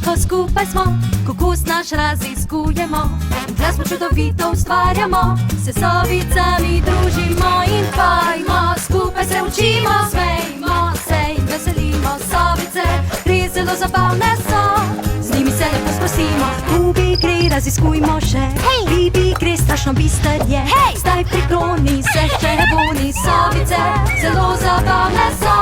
ko skupaj smo, kokus naš raziskujemo, glasbo čudovito ustvarjamo, se sovicami družimo in pojmo, skupaj se učimo, smejmo se in veselimo. Sovice res zelo zabavne so, z njimi se lepo sprostimo. Bubi gre, raziskujmo še, Bibi gre, strašno bister je, zdaj prikloni se še boni. Sovice zelo zabavne so,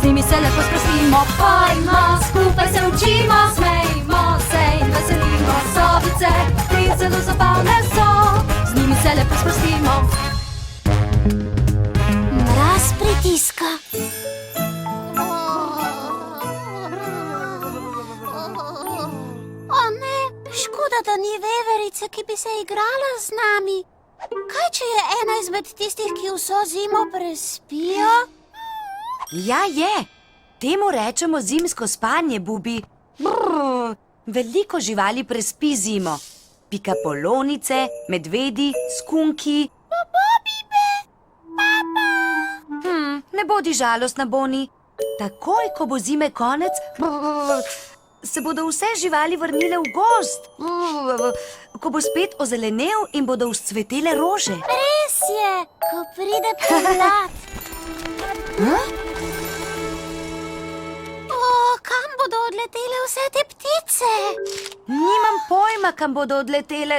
z njimi se lepo sprostimo, pojmo, skupaj se učimo, smejmo se in veselimo. Sovice res zelo zabavne so, z njimi se lepo sprostimo. Mraz pritiska. O ne, škoda, da ni veverice, ki bi se igrala z nami. Kaj, če je ena izmed tistih, ki vso zimo prespijo? Ja, je. Temu rečemo zimsko spanje, Bubi. Brrr, veliko živali prespi zimo. Pikapolonice, medvedi, skunki. Ne bodi žalostna, Boni. Takoj, ko bo zime konec, se bodo vse živali vrnile v gozd. Ko bo spet ozelenel in bodo vzcvetele rože. Res je, ko pride pomlad. Kam bodo odletele vse te ptice? Nimam pojma, kam bodo odletele.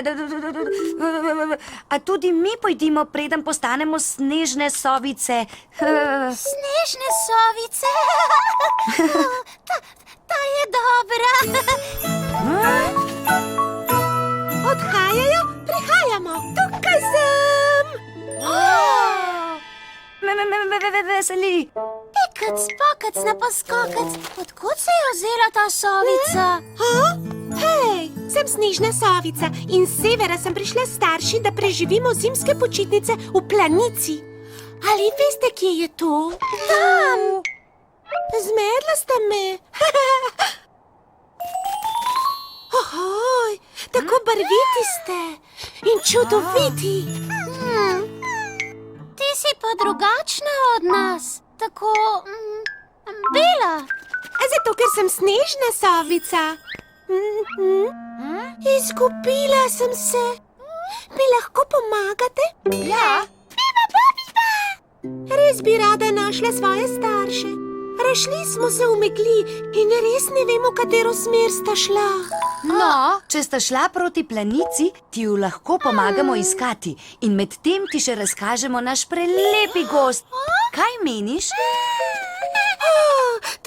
A tudi mi pojdimo, preden postanemo snežne sovice. Snežne sovice? Ta je dobra. Odhajajo, prihajamo. Tukaj sem. Me veseli. Pikac, pokac na poskokac. Odkud se je vzela ta sovica? Hej, sem snežna sovica in z severa sem prišla s starši, da preživimo zimske počitnice v planici. Ali veste, kje je to? Tam! Zmedla sta me. Ohoj, tako barviti ste in čudoviti. Ti si pa drugačna od nas. Tako bela. Zato, ker sem snežna sovica. Izgubila sem se. Mi lahko pomagate? Ja. Res bi rada našla svoje starše. Razšli smo se v megli in res ne vem, v katero smer sta šla. No, če sta šla proti planici, ti ju lahko pomagamo iskati in medtem ti še razkažemo naš prelepi gozd. Kaj meniš?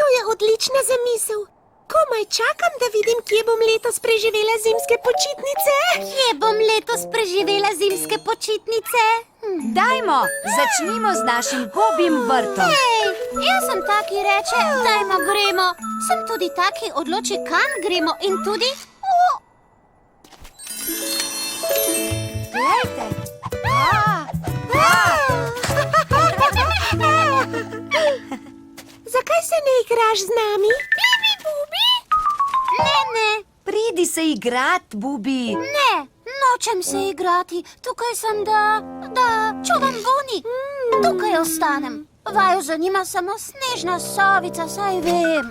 To je odlična zamisel. Komaj čakam, da vidim, kje bom letos preživela zimske počitnice. Kje bom letos preživela zimske počitnice? Dajmo, začnimo z našim gobim vrtom. Jaz sem ta, ki reče, dajmo gremo. Sem tudi ta, ki odloči, kam gremo in tudi... Glejte. Zakaj se ne igraš z nami? Ne, Pridi se igrat, Bubi. ne, nočem se igrati. Tukaj sem, da čuvam Boni. Tukaj ostanem. Vaju zanima samo snežna sovica, saj vem.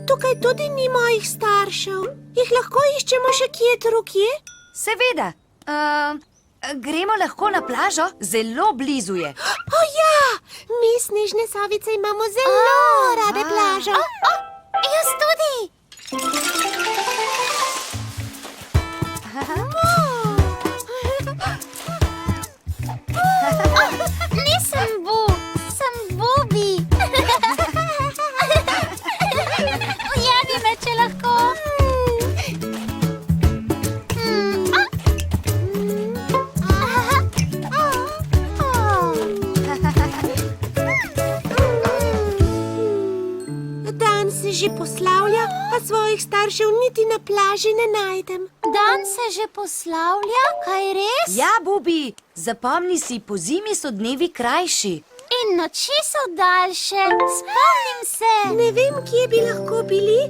Tukaj tudi ni mojih staršev. Jih lahko iščemo še kje drugje? Seveda. Gremo lahko na plažo, zelo blizu je. O ja, mi snežne sovice imamo zelo rade plažo. Jaz tudi. Nisem Bu, sem Bubi. Ujavi me, če lahko. Dan se že poslavlja, a svojih staršev niti na plaži ne najdem. Dan se že poslavlja, kaj res? Ja, Bubi, zapomni si, po zimi so dnevi krajši. In noči so daljše, spomnim se. Ne vem, kje bi lahko bili,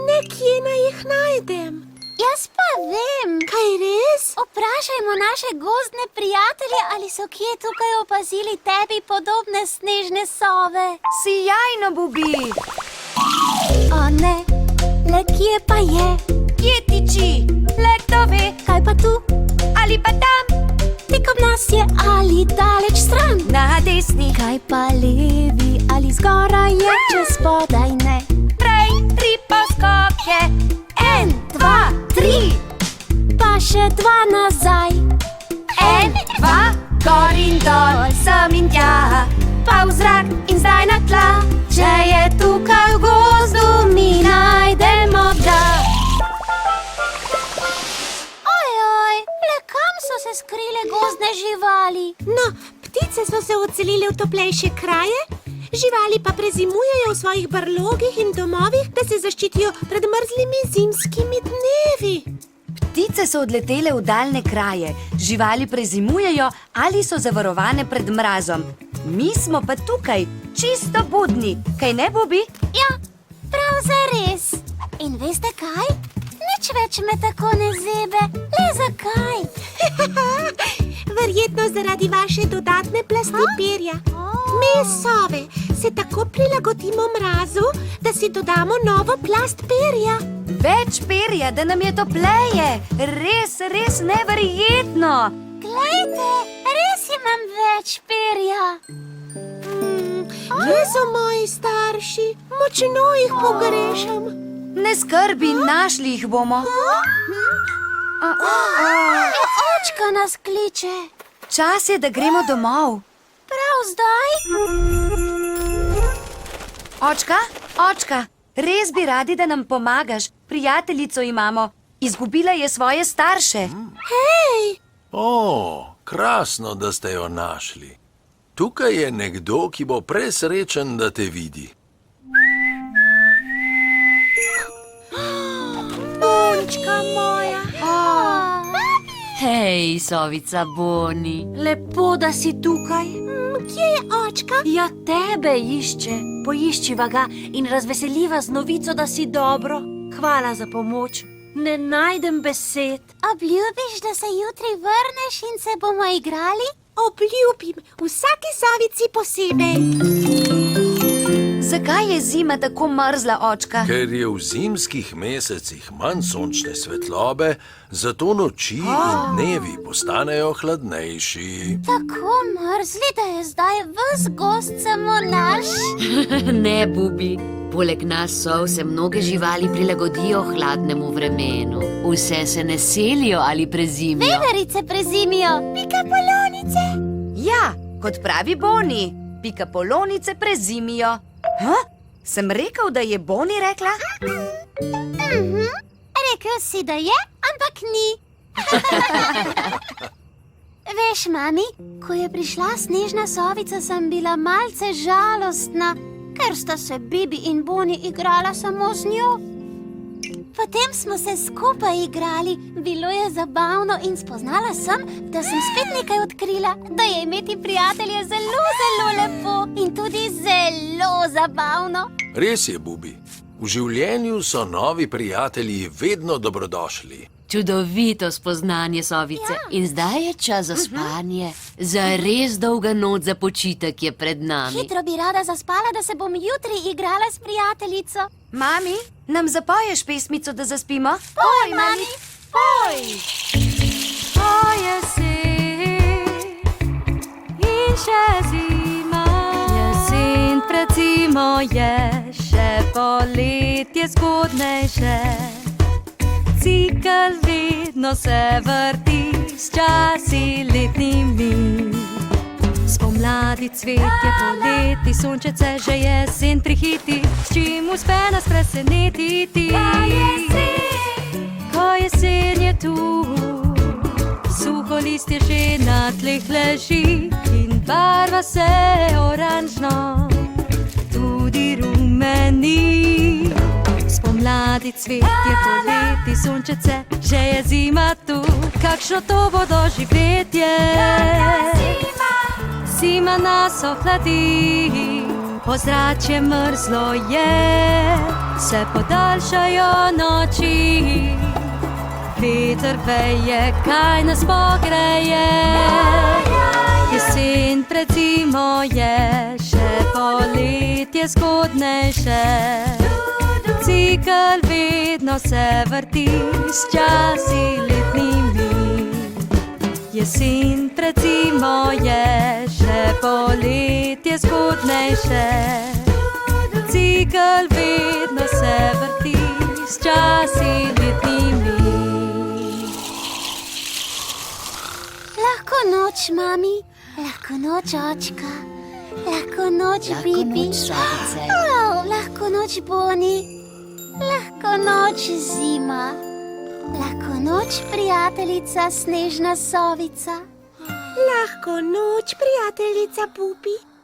nekje naj jih najdem. Jaz pa vem. Kaj res? Vprašajmo naše gozdne prijatelje, ali so kje tukaj opazili tebi podobne snežne sove. Sijajno, Bubi. ne. Le kje pa je? Kje tiči? Le kdo ve? Kaj pa tu? Ali pa tam? Tik ob nas je ali daleč stran? Na desni? Kaj pa levi ali zgoraj je, če spodaj ne? Prej 3 poskoke. 1, 2, 3, pa še 2 nazaj. 1, 2, gor in dol, sem in tja, pa v zrak in zdaj na tla. Če je tukaj v gozdu, mi najdemo ga. Ojoj, le kam so se skrile gozdne živali? No, ptice so se odselile v toplejše kraje, živali pa prezimujejo v svojih brlogih in domovih, da se zaščitijo pred mrzlimi zimskimi dnevi. Ptice so odletele v daljne kraje, živali prezimujejo ali so zavarovane pred mrazom. Mi smo pa tukaj, čisto budni, kaj ne, Bubi? Ja, prav zares. In veste kaj? Nič več me tako ne zebe. Le zakaj? Verjetno zaradi vaše dodatne plasti perja. Mi, sove, se tako prilagodimo mrazu, da si dodamo novo plast perja. Več perja, da nam je topleje. Res, res neverjetno. Glejte, res imam več perja. Kje so moji starši? Močno jih pogrešam. Ne skrbi, našli jih bomo. Očka nas kliče. Čas je, da gremo domov. Prav zdaj? Očka, očka, res bi radi, da nam pomagaš. Prijateljico imamo. Izgubila je svoje starše. Hej! O, krasno, da ste jo našli. Tukaj je nekdo, ki bo presrečen, da te vidi. Bončka moja. Hej, sovica Boni. Lepo, da si tukaj. Kje je očka? Ja, tebe išče. Poiščiva ga in razveseliva z novico, da si dobro. Hvala za pomoč. Ne najdem besed. Obljubiš, da se jutri vrneš in se bomo igrali? Obljubim, vsaki sovici posebej. Zakaj je zima tako mrzla, očka? Ker je v zimskih mesecih manj sončne svetlobe, zato noči in dnevi postanejo hladnejši. Tako mrzli, da je zdaj ves gozd samo naš. Ne, Bubi. Poleg nas sov se mnoge živali prilagodijo hladnemu vremenu. Vse se ne selijo ali prezimijo. Veverice prezimijo, pikapolonice. Ja, kot pravi Boni, pikapolonice prezimijo. Sem rekel, da je Boni rekla? Rekel si, da je, ampak ni. Veš, mami, ko je prišla snežna sovica, sem bila malce žalostna, ker sta se Bibi in Boni igrala samo z njo. Potem smo se skupaj igrali, bilo je zabavno in spoznala sem, da sem spet nekaj odkrila, da je imeti prijatelje zelo, zelo lepo in tudi zelo zabavno. Res je, Bubi. V življenju so novi prijatelji vedno dobrodošli. Čudovito spoznanje, sovice. Ja. In zdaj je čas za spanje. Za res dolga noč za počitek je pred nami. Hitro bi rada zaspala, da se bom jutri igrala s prijateljico. Mami, nam zapoješ pesmico, da zaspimo? Poj, mami, poj! To je in še zima. Jesen pred zimo je, še poletje zgodnejše. Cikel vedno se vrti s časi letnimi. Spomladi cvetje, poleti sončece, že jesen prihiti, s čim uspe nas presenetiti. Ko jesen je tu, suho listje že na tleh leži in barva se oranžno tudi rumeni. Spomladi cvetje, poleti sončece, že je zima tu, kakšno to bo doživetje. Zima nas ohladi, ozračje mrzlo je, se podaljšajo noči. Veter veje, kaj nas pogreje. Jesen pred zimo je, še poletje zgodnejše. Cikel vedno se vrti s časi letnimi. Jesen pred zimo je, še poletje zgodnejše. Cikel vedno se vrti s časi letnimi. Lahko noč, mami, lahko noč, očka, lahko noč, Bibi. Lahko noč, Boni, lahko noč, zima, lahko noč, prijateljica snežna sovica. Lahko noč, prijateljica Bubi.